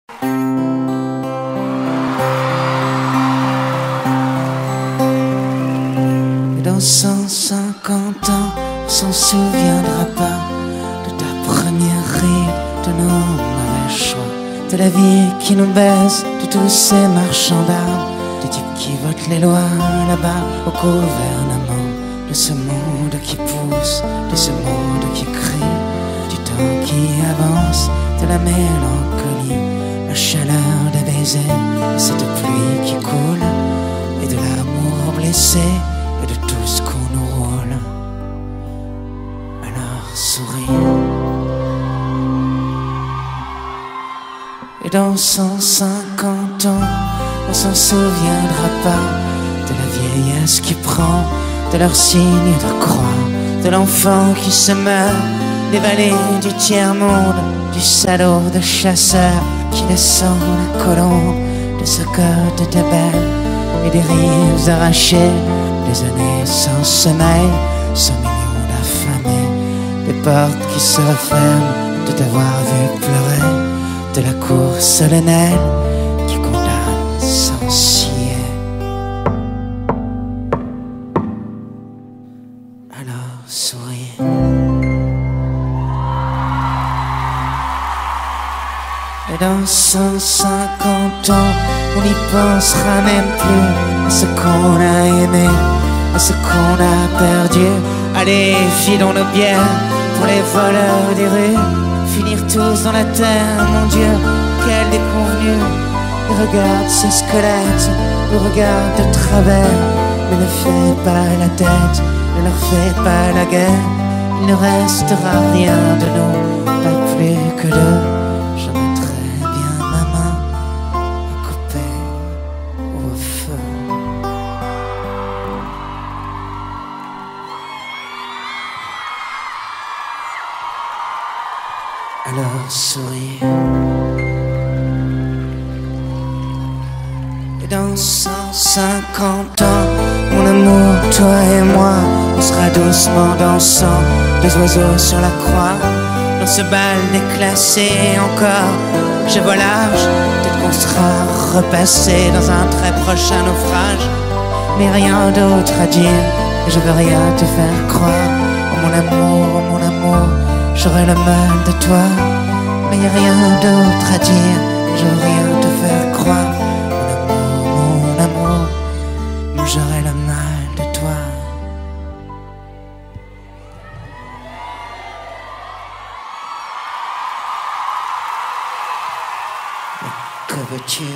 Et dans 150 ans, on s'en souviendra pas de ta première rire, de nos mauvais choix, de la vie qui nous baisse, de tous ces marchands d'armes, des types qui votent les lois là-bas au gouvernement, de ce monde qui pousse, de ce monde qui crie, du temps qui avance, de la mélancolie, la chaleur des baisers, de cette pluie qui coule, et de l'amour blessé, et de tout ce qu'on nous roule. Alors souris. Et dans 150 ans, on s'en souviendra pas de la vieillesse qui prend, de leurs signes de croix, de l'enfant qui se meurt, des vallées du tiers-monde, du salaud de chasseur qui descend la colombe, de ce code de belle et des rives arrachées, des années sans sommeil, 100 millions d'affamés, des portes qui se referment de t'avoir vu pleurer, de la cour solennelle qui condamne sans scier. Alors souris. Et dans 150 ans, on n'y pensera même plus à ce qu'on a aimé, à ce qu'on a perdu. Allez, filons nos bières pour les voleurs des rues, finir tous dans la terre, mon Dieu, quelle déconvenue. Et regarde ces squelettes, nous regarde de travers, mais ne fais pas la tête, ne leur fais pas la guerre. Il ne restera rien de nous, pas plus que d'eux. Je mettrai bien ma main à couper au feu. Alors souris. Et dans 150 ans, mon amour, toi et moi, on sera doucement dansant, deux oiseaux sur la croix, dans ce bal déclassé encore. Je vois large, peut-être qu'on sera repassé dans un très prochain naufrage, mais rien d'autre à dire, et je veux rien te faire croire. Oh mon amour, j'aurai le mal de toi, mais y a rien d'autre à dire, je veux rien te faire croire. Mon amour, j'aurai le mal de toi. Mais que veux-tu?